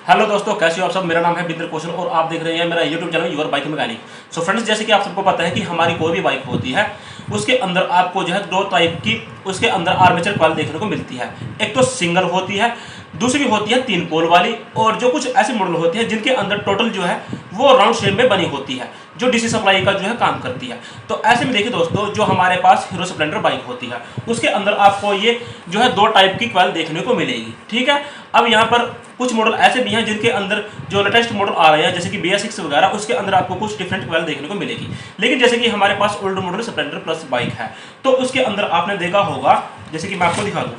Hello दोस्तों, कैसे हो आप सब। मेरा नाम है बिंद्र कौशल और आप देख रहे हैं मेरा YouTube channel your bike mechanic. So friends, जैसे कि आप सबको पता है कि हमारी कोई भी बाइक होती है उसके अंदर आपको जो है दो टाइप की उसके अंदर आर्मेचर कॉइल देखने को मिलती है। एक तो सिंगल होती है, दूसरी होती है 3 पोल वाली, और जो कुछ ऐसे मॉडल होते हैं जिनके अंदर टोटल जो है वो राउंड शेप में बनी होती है, जो डीसी सप्लाई का जो है काम करती है। तो ऐसे में देखिए दोस्तों, जो हमारे पास हीरो स्प्लेंडर बाइक होती है उसके अंदर आपको ये जो है दो टाइप की कॉइल देखने को मिलेगी। ठीक है, अब यहाँ पर कुछ मॉडल ऐसे भी हैं जिनके अंदर जो लेटेस्ट मॉडल आ रहे हैं जैसे कि BS6 वगैरह, उसके अंदर आपको कुछ डिफरेंट कॉइल देखने को मिलेगी। लेकिन जैसे कि हमारे पास old model Splendor plus bike है तो उसके अंदर आपने देखा होगा, जैसे कि मैं आपको दिखा दूँ,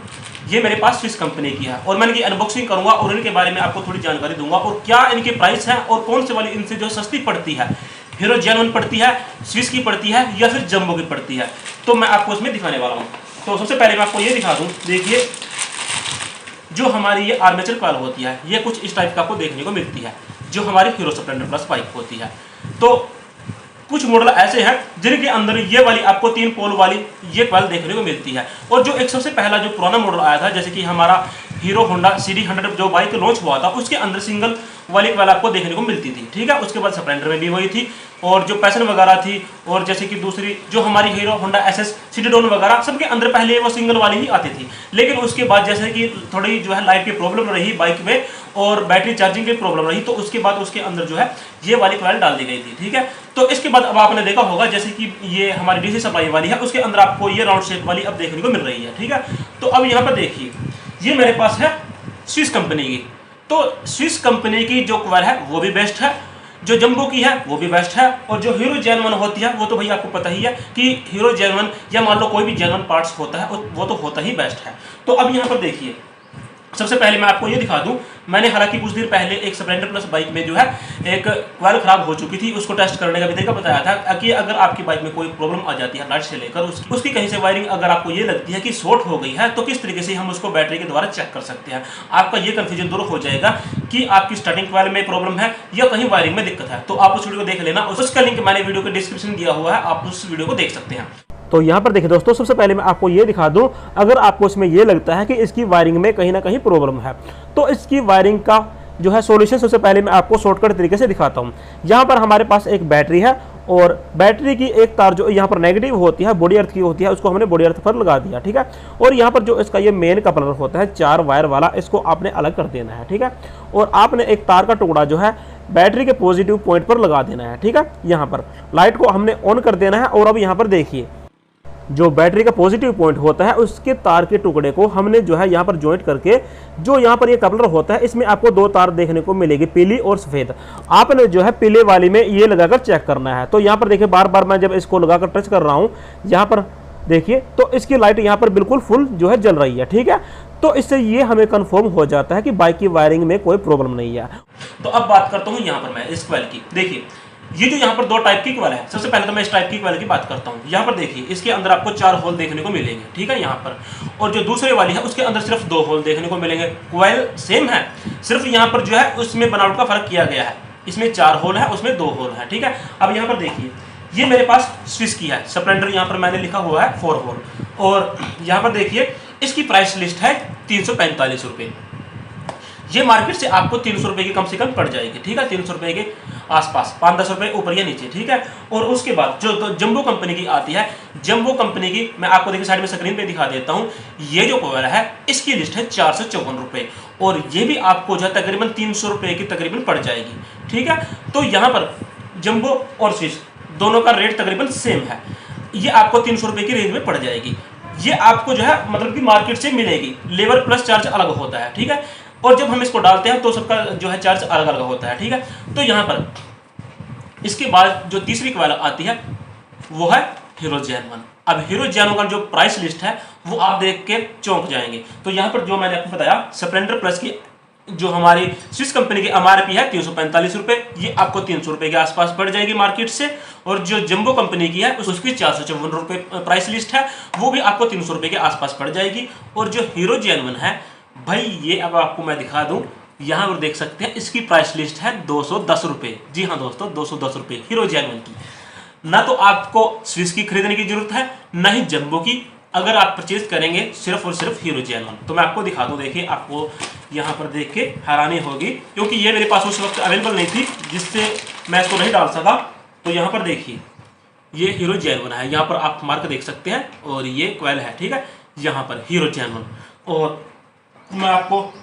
ये मेरे पास स्विस कंपनी की है और मैं इनकी अनबॉक्सिंग करूंगा और इनके बारे में आपको थोड़ी जानकारी दूंगा और क्या इनके प्राइस है और कौन से वाली इनसे जो सस्ती पड़ती है, हीरो जेन्युइन पड़ती है, स्विस की पड़ती है या फिर जंबो की पड़ती है, तो मैं आपको इसमें दिखाने वाला हूँ। तो सबसे पहले मैं आपको ये दिखा दूँ, देखिए जो हमारी ये आर्मेचर कॉइल होती है ये कुछ इस टाइप का आपको देखने को मिलती है जो हमारी हीरो स्प्लेंडर प्लस बाइक होती है। तो कुछ मॉडल ऐसे हैं जिनके अंदर ये वाली आपको 3 पोल वाली ये कॉइल देखने को मिलती है। और जो एक सबसे पहला जो पुराना मॉडल आया था, जैसे कि हमारा हीरो होंडा CD100 जो बाइक लॉन्च हुआ था, उसके अंदर सिंगल वाली कॉइल आपको देखने को मिलती थी। ठीक है, उसके बाद स्प्लेंडर में भी वही थी और जो पैशन वगैरह थी, और जैसे कि दूसरी जो हमारी हीरो होंडा SS सिटीडोन वगैरह, सबके अंदर पहले वो सिंगल वाली ही आती थी। लेकिन उसके बाद जैसे कि थोड़ी जो है लाइट की प्रॉब्लम रही बाइक में और बैटरी चार्जिंग की प्रॉब्लम रही, तो उसके बाद उसके अंदर जो है ये वाली कॉइल डाल दी गई थी। ठीक है, तो इसके बाद अब आपने देखा होगा जैसे कि ये हमारी डीसी सप्लाई वाली है, उसके अंदर आपको ये राउंड शेप वाली अब देखने को मिल रही है। ठीक है, तो अब यहाँ पर देखिए ये मेरे पास है स्विस कंपनी की। तो स्विस कंपनी की जो कॉइल है वो भी बेस्ट है, जो जंबो की है वो भी बेस्ट है, और जो हीरो जेन्युइन होती है वो तो भाई आपको पता ही है कि हीरो जेन्युइन या मान लो कोई भी जेन्युइन पार्ट्स होता है वो तो होता ही बेस्ट है। तो अब यहाँ पर देखिए, सबसे पहले मैं आपको ये दिखा दूं, मैंने हालांकि कुछ देर पहले एक स्प्लेंडर प्लस बाइक में जो है एक कॉइल खराब हो चुकी थी, उसको टेस्ट करने का भी तरीका बताया था कि अगर आपकी बाइक में कोई प्रॉब्लम आ जाती है लाइट से लेकर उसकी कहीं से वायरिंग अगर आपको ये लगती है कि शॉर्ट हो गई है, तो किस तरीके से हम उसको बैटरी के द्वारा चेक कर सकते हैं। आपका ये कंफ्यूजन दूर हो जाएगा कि आपकी स्टार्टिंग कॉइल में प्रॉब्लम है या कहीं वायरिंग में दिक्कत है। तो आप उस वीडियो को देख लेना, उसका लिंक मैंने वीडियो के डिस्क्रिप्शन दिया हुआ है, आप उस वीडियो को देख सकते हैं। तो यहाँ पर देखिए दोस्तों, सबसे पहले मैं आपको ये दिखा दूं, अगर आपको इसमें ये लगता है कि इसकी वायरिंग में कहीं ना कहीं प्रॉब्लम है तो इसकी वायरिंग का जो है सॉल्यूशन सबसे पहले मैं आपको शॉर्टकट तरीके से दिखाता हूँ। यहाँ पर हमारे पास एक बैटरी है और बैटरी की एक तार जो यहाँ पर नेगेटिव होती है बॉडी अर्थ की होती है, उसको हमने बॉडी अर्थ पर लगा दिया। ठीक है, और यहाँ पर जो इसका ये मेन कपलर होता है 4 वायर वाला, इसको आपने अलग कर देना है। ठीक है, और आपने एक तार का टुकड़ा जो है बैटरी के पॉजिटिव पॉइंट पर लगा देना है। ठीक है, यहाँ पर लाइट को हमने ऑन कर देना है और अब यहाँ पर देखिए जो बैटरी का पॉजिटिव पॉइंट होता है उसके तार के टुकड़े को हमने जो है यहाँ पर जॉइंट करके, जो यहाँ पर ये कपलर होता है इसमें आपको 2 तार देखने को मिलेगी, पीली और सफ़ेद। आपने जो है पीले वाली में ये लगाकर चेक करना है। तो यहाँ पर देखिए बार बार मैं जब इसको लगाकर टच कर रहा हूँ, यहाँ पर देखिए तो इसकी लाइट यहाँ पर बिल्कुल फुल जो है जल रही है। ठीक है, तो इससे ये हमें कंफर्म हो जाता है कि बाइक की वायरिंग में कोई प्रॉब्लम नहीं है। तो अब बात करता हूँ यहाँ पर मैं इस कॉइल की। देखिए ये जो यहाँ पर 2 टाइप की कॉइल है, सबसे पहले तो मैं इस टाइप की कॉइल की बात करता हूँ। यहाँ पर देखिए इसके अंदर आपको 4 होल देखने को मिलेंगे। ठीक है, यहाँ पर, और जो दूसरे वाली है उसके अंदर सिर्फ 2 होल देखने को मिलेंगे। कॉइल सेम है, सिर्फ यहाँ पर जो है उसमें बनावट का फर्क किया गया है, इसमें 4 होल है उसमें 2 होल है। ठीक है, अब यहाँ पर देखिए ये मेरे पास स्विस की है स्प्लेंडर, यहाँ पर मैंने लिखा हुआ है 4 होल, और यहाँ पर देखिए इसकी प्राइस लिस्ट है 345 रुपये। ये मार्केट से आपको 300 रुपये की कम से कम पड़ जाएगी। ठीक है, 300 रुपये के आसपास, 5-10 रुपये ऊपर या नीचे। ठीक है, और उसके बाद जो तो जंबो कंपनी की आती है, जंबो कंपनी की मैं आपको देखिए साइड में स्क्रीन पे दिखा देता हूँ। ये जो कॉइल है इसकी लिस्ट है 454 रुपये, और ये भी आपको जो है तकरीबन 300 रुपये की तकरीबन पड़ जाएगी। ठीक है, तो यहाँ पर जंबो और स्विस दोनों का रेट तकरीबन सेम है, ये आपको 300 रुपये की रेंज में पड़ जाएगी। ये आपको जो है मतलब कि मार्केट से मिलेगी, लेबर प्लस चार्ज अलग होता है। ठीक है, और जब हम इसको डालते हैं तो सबका जो है चार्ज अलग अलग होता है। ठीक है, तो यहाँ पर इसके बाद जो तीसरी कॉइल आती है वो है हीरो जेन्युइन। अब हीरो जेन्युइन का जो प्राइस लिस्ट है वो आप देख के चौंक जाएंगे। तो यहाँ पर जो मैंने आपको बताया स्प्लेंडर प्लस की जो हमारी स्विस कंपनी की MRP है 345 रुपये, ये आपको 300 रुपये के आसपास पड़ जाएगी मार्केट से, और जो जंबो कंपनी की है उसकी 454 रुपये प्राइस लिस्ट है, वो भी आपको 300 रुपये के आसपास पड़ जाएगी। और जो हीरो जेन्युइन है भाई, ये अब आपको मैं दिखा दूं, यहाँ पर देख सकते हैं इसकी प्राइस लिस्ट है 210 रुपये। जी हाँ दोस्तों, 210 रुपये हीरो जेन्युइन की। ना तो आपको स्विस की खरीदने की जरूरत है, ना ही जंबो की, अगर आप परचेज करेंगे सिर्फ और सिर्फ हीरो जेन्युइन। तो मैं आपको दिखा दूं, देखिए आपको यहाँ पर देख के हैरानी होगी, क्योंकि ये मेरे पास उस वक्त अवेलेबल नहीं थी जिससे मैं इसको नहीं डाल सका। तो यहाँ पर देखिए ये हीरो जेनवन है, यहाँ पर आप मार्क देख सकते हैं, और ये क्वेल है, ठीक है, यहाँ पर हीरो जेनवन। और मैं आपको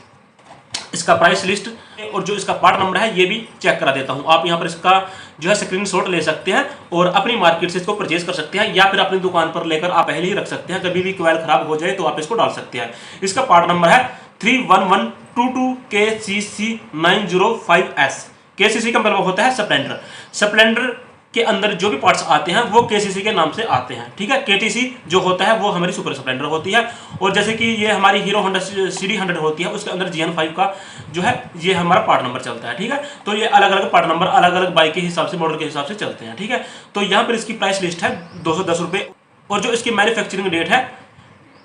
इसका प्राइस लिस्ट और जो इसका पार्ट नंबर है ये भी चेक करा देता हूँ। आप यहाँ पर इसका जो है स्क्रीनशॉट ले सकते हैं और अपनी मार्केट से इसको परचेज कर सकते हैं, या फिर अपनी दुकान पर लेकर आप पहले ही रख सकते हैं। कभी भी क्वेल खराब हो जाए तो आप इसको डाल सकते हैं। इसका पार्ट नंबर है 31122KCC905S। केसीसी का मतलब होता है स्प्लेंडर। स्प्लेंडर के अंदर जो भी पार्ट्स आते हैं वो केसीसी के नाम से आते हैं, ठीक है। केटीसी जो होता है वो हमारी सुपर स्प्लेंडर होती है, और जैसे कि ये हमारी हीरो होंडा CD100 होती है, उसके अंदर GN5 का जो है ये हमारा पार्ट नंबर चलता है, ठीक है। तो ये अलग अलग पार्ट नंबर अलग अलग बाइक के हिसाब से, मॉडल के हिसाब से चलते हैं, ठीक है। तो यहाँ पर इसकी प्राइस लिस्ट है 210 रुपये, और जो इसकी मैन्युफैक्चरिंग डेट है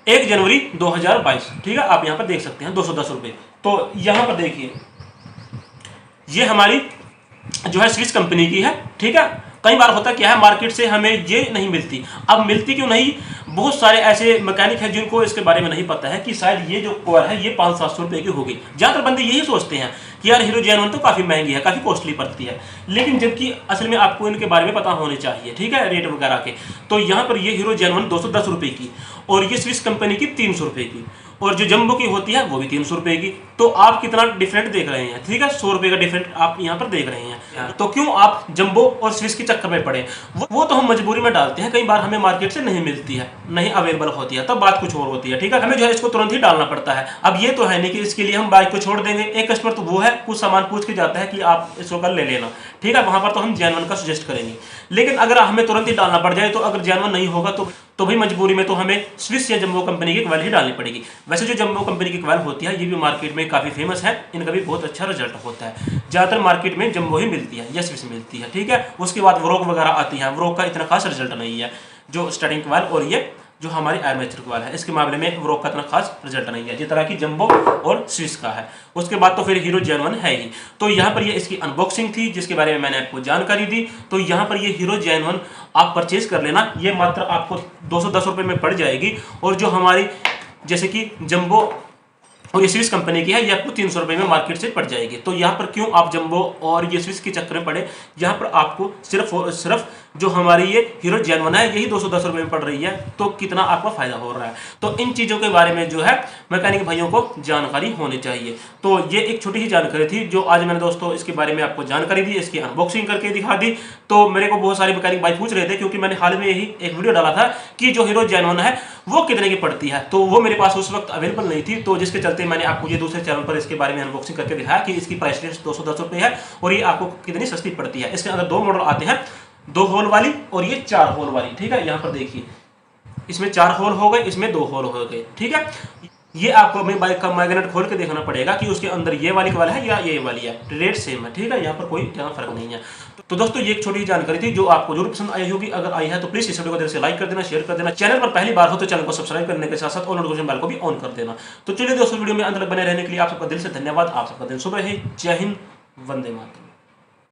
1 जनवरी 2022, ठीक है। आप यहाँ पर देख सकते हैं 210 रुपये। तो यहाँ पर देखिए ये हमारी जो है स्विस कंपनी की है, ठीक है। कई बार होता क्या है मार्केट से हमें ये नहीं मिलती। अब मिलती क्यों नहीं, बहुत सारे ऐसे मैकेनिक हैं जिनको इसके बारे में नहीं पता है कि शायद ये जो कोर है ये 500-700 रुपये की होगी। ज़्यादातर बंदे यही सोचते हैं कि यार हीरो जेनवन तो काफ़ी महंगी है, काफ़ी कॉस्टली पड़ती है, लेकिन जबकि असल में आपको इनके बारे में पता होने चाहिए, ठीक है, रेट वगैरह के। तो यहाँ पर ये हीरो जेनवन 210 रुपये की, और ये स्विस कंपनी की 300 रुपये की, और जो जंबो की होती है वो भी 300 रुपये की। तो आप कितना डिफरेंट देख रहे हैं, ठीक है, 100 रुपये का डिफरेंट आप यहाँ पर देख रहे हैं। तो क्यों आप जंबो और स्विस के चक्कर में पड़े, वो तो हम मजबूरी में डालते हैं। कई बार हमें मार्केट से नहीं मिलती है, नहीं अवेलेबल होती है, तब बात कुछ और होती है, ठीक है। हमें जो है इसको तुरंत ही डालना पड़ता है। अब ये तो है नहीं कि इसके लिए हम बाइक को छोड़ देंगे। एक कस्टमर तो वो है कुछ सामान पूछ के जाता है कि आप इसको कल ले लेना, ठीक है, वहां पर तो हम जेनवन का सजेस्ट करेंगे। लेकिन अगर हमें तुरंत ही डालना पड़ जाए, तो अगर जेनवन नहीं होगा तो भाई मजबूरी में तो हमें स्विस या जंबो कंपनी की क्वेल ही डालनी पड़ेगी। वैसे जो जंबो कंपनी की क्वेल होती है ये भी मार्केट में काफ़ी फेमस है, इनका भी बहुत अच्छा रिजल्ट होता है। ज़्यादातर मार्केट में जंबो ही मिलती है या स्विस मिलती है, ठीक है। उसके बाद व्रोक वगैरह आती है, व्रोक का इतना खास रिजल्ट नहीं है जो स्टार्टिंग क्वेल, और ये जो हमारी आर्मेचर क्वेल है इसके मामले में व्रोक का इतना खास रिजल्ट नहीं है जितना कि जंबो और स्विस का है। उसके बाद तो फिर हीरो जेनवन है ही। तो यहाँ पर ये इसकी अनबॉक्सिंग थी जिसके बारे में मैंने आपको जानकारी दी। तो यहाँ पर ये हीरो जेनवन आप परचेज कर लेना, ये मात्र आपको 210 रुपये में पड़ जाएगी। और जो हमारी जैसे कि जंबो और ये स्विस कंपनी की है ये आपको 300 रुपये में मार्केट से पड़ जाएगी। तो यहाँ पर क्यों आप जंबो और ये स्विस के चक्कर में पड़े, यहाँ पर आपको सिर्फ और सिर्फ जो हमारी ये हीरो जेनवन है यही 210 रुपये में पड़ रही है। तो कितना आपका फायदा हो रहा है। तो इन चीज़ों के बारे में जो है मैकेनिक भाइयों को जानकारी होनी चाहिए। तो ये एक छोटी ही जानकारी थी जो आज मैंने दोस्तों इसके बारे में आपको जानकारी दी, इसकी अनबॉक्सिंग करके दिखा दी। तो मेरे को बहुत सारे मैकेनिक भाई पूछ रहे थे, क्योंकि मैंने हाल में यही एक वीडियो डाला था कि जो हीरो जेनवन है वो कितने की पड़ती है, तो वो मेरे पास उस वक्त अवेलेबल नहीं थी। तो जिसके चलते मैंने आपको ये दूसरे चैनल पर इसके बारे में अनबॉक्सिंग करके दिखाया कि इसकी प्राइस लिस्ट 210 रुपये है और ये आपको कितनी सस्ती पड़ती है। इसके अंदर 2 मॉडल आते हैं, 2 होल वाली और ये 4 होल वाली, ठीक है। यहाँ पर देखिए इसमें 4 होल हो गए, इसमें 2 होल हो गए, ठीक है। ये आपको अपनी बाइक का मैग्नेट खोल के देखना पड़ेगा कि उसके अंदर ये वाली क्वेल है या ये वाली है, रेट सेम है, ठीक है। यहाँ पर कोई ज़्यादा फर्क नहीं है। तो दोस्तों ये एक छोटी जानकारी थी जो आपको जरूर पसंद आई होगी। अगर आई है तो प्लीज इस वीडियो को दिल से लाइक कर देना, शेयर कर देना। चैनल पर पहली बार हो तो चैनल को सब्सक्राइब करने के साथ साथ ऑल नोटिफिकेशन बेल को भी ऑन कर देना। तो चलिए दोस्तों वीडियो में अंत तक बने रहने के लिए आप सबका दिल से धन्यवाद। आप सबका दिन शुभ रहे। जय हिंद, वंदे मातरम।